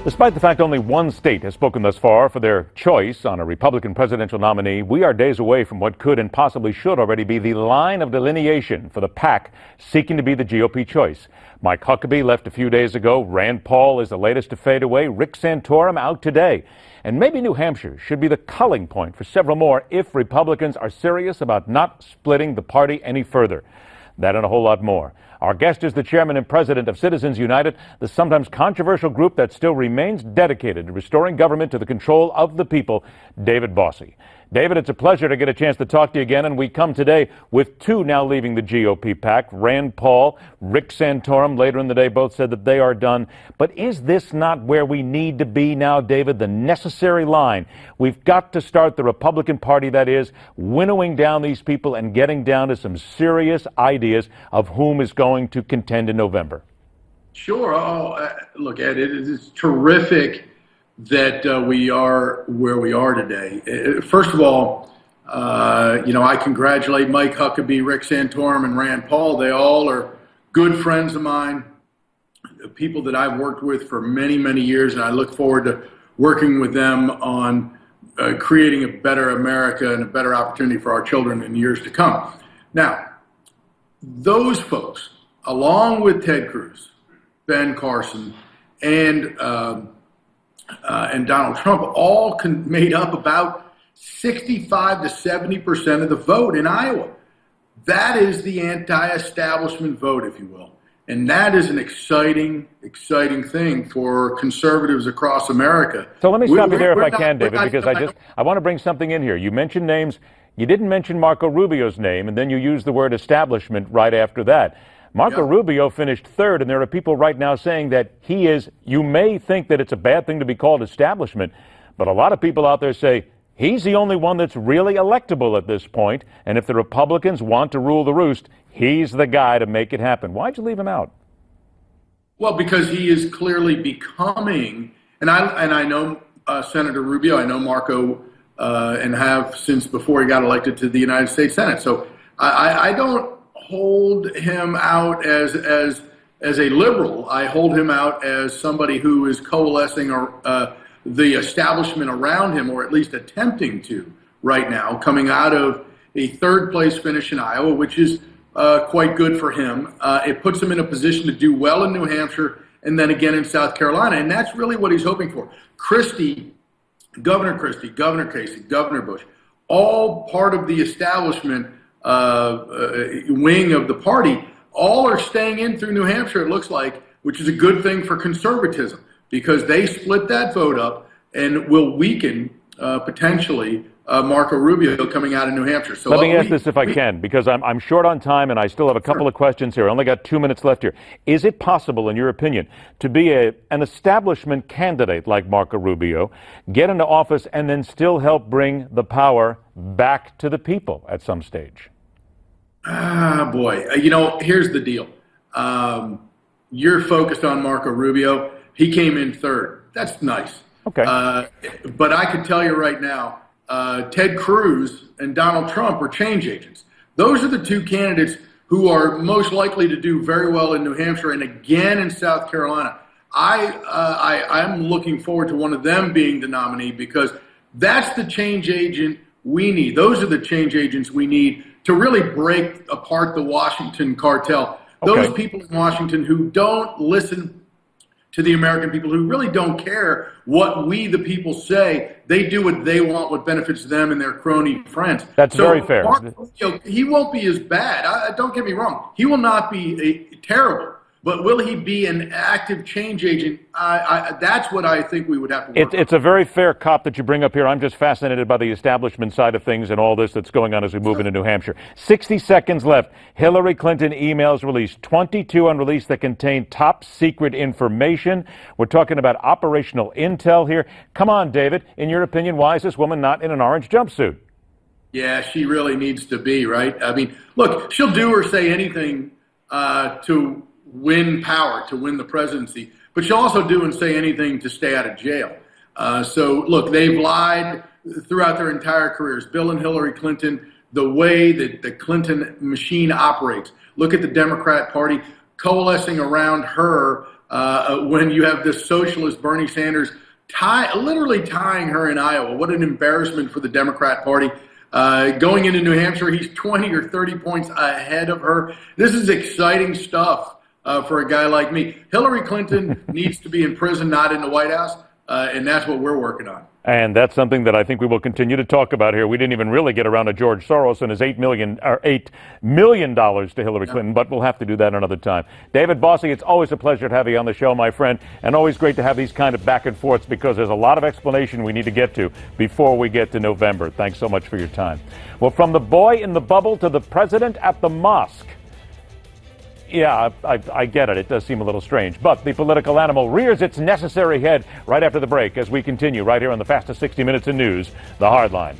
Despite the fact only one state has spoken thus far for their choice on a Republican presidential nominee, we are days away from what could and possibly should already be the line of delineation for the PAC seeking to be the GOP choice. Mike Huckabee left a few days ago. Rand Paul is the latest to fade away. Rick Santorum out today. And maybe New Hampshire should be the culling point for several more if Republicans are serious about not splitting the party any further. That and a whole lot more. Our guest is the chairman and president of Citizens United, the sometimes controversial group that still remains dedicated to restoring government to the control of the people, David Bossie. David, it's a pleasure to get a chance to talk to you again, and we come today with two now leaving the GOP PAC, Rand Paul, Rick Santorum. Later in the day, both said that they are done. But is this not where we need to be now, David, the necessary line? We've got to start the Republican Party, that is, winnowing down these people and getting down to some serious ideas of whom is going to contend in November. Sure. Look, Ed, it is terrific that we are where we are today. First of all, I congratulate Mike Huckabee, Rick Santorum, and Rand Paul. They all are good friends of mine, people that I've worked with for many, many years, and I look forward to working with them on creating a better America and a better opportunity for our children in years to come. Now, those folks, along with Ted Cruz, Ben Carson, and Donald Trump, all made up about 65 to 70% of the vote in Iowa. That is the anti-establishment vote, if you will. And that is an exciting thing for conservatives across America. So let me stop you there if I can, David, because I want to bring something in here. You mentioned names. You didn't mention Marco Rubio's name, and then you used the word establishment right after that. Marco Rubio finished third, and there are people right now saying that he is, you may think that it's a bad thing to be called establishment, but a lot of people out there say he's the only one that's really electable at this point, and if the Republicans want to rule the roost, he's the guy to make it happen. Why'd you leave him out? Well, because he is clearly becoming, and I know Senator Rubio, I know Marco, and have since before he got elected to the United States Senate. So I don't hold him out as a liberal. I hold him out as somebody who is coalescing the establishment around him, or at least attempting to right now, coming out of a third place finish in Iowa, which is quite good for him. It puts him in a position to do well in New Hampshire and then again in South Carolina, and that's really what he's hoping for. Governor Christie, Governor Casey, Governor Bush, all part of the establishment wing of the party, all are staying in through New Hampshire, it looks like, which is a good thing for conservatism because they split that vote up and will weaken potentially Marco Rubio coming out of New Hampshire. So let me ask this if I can, because I'm short on time and I still have a couple of questions here. I only got 2 minutes left here. Is it possible, in your opinion, to be an establishment candidate like Marco Rubio, get into office, and then still help bring the power back to the people at some stage? Boy, here's the deal. You're focused on Marco Rubio. He came in third. That's nice. Okay. But I can tell you right now, Ted Cruz and Donald Trump are change agents. Those are the two candidates who are most likely to do very well in New Hampshire and again in South Carolina. I'm looking forward to one of them being the nominee because that's the change agent we need. Those are the change agents we need to really break apart the Washington cartel. Those people in Washington who don't listen to the American people, who really don't care what we, the people, say. They do what they want, what benefits them and their crony friends. That's very fair. He won't be as bad. Don't get me wrong. He will not be terrible. But will he be an active change agent? That's what I think we would have to work on. It's a very fair cop that you bring up here. I'm just fascinated by the establishment side of things and all this that's going on as we move into New Hampshire. 60 seconds left. Hillary Clinton emails released, 22 unreleased that contain top secret information. We're talking about operational intel here. Come on, David. In your opinion, why is this woman not in an orange jumpsuit? Yeah, she really needs to be, right? I mean, look, she'll do or say anything to win power, to win the presidency, but she'll also do and say anything to stay out of jail. So look, they've lied throughout their entire careers. Bill and Hillary Clinton, the way that the Clinton machine operates. Look at the Democrat Party coalescing around her when you have this socialist Bernie Sanders literally tying her in Iowa. What an embarrassment for the Democrat Party. Going into New Hampshire, he's 20 or 30 points ahead of her. This is exciting stuff for a guy like me. Hillary Clinton needs to be in prison, not in the White House, and that's what we're working on. And that's something that I think we will continue to talk about here. We didn't even really get around to George Soros and his $8 million to Hillary Clinton, but we'll have to do that another time. David Bossie, it's always a pleasure to have you on the show, my friend, and always great to have these kind of back and forths because there's a lot of explanation we need to get to before we get to November. Thanks so much for your time. Well, from the boy in the bubble to the president at the mosque. Yeah, I get it. It does seem a little strange. But the political animal rears its necessary head right after the break as we continue right here on the fastest 60 minutes in news, The Hard Line.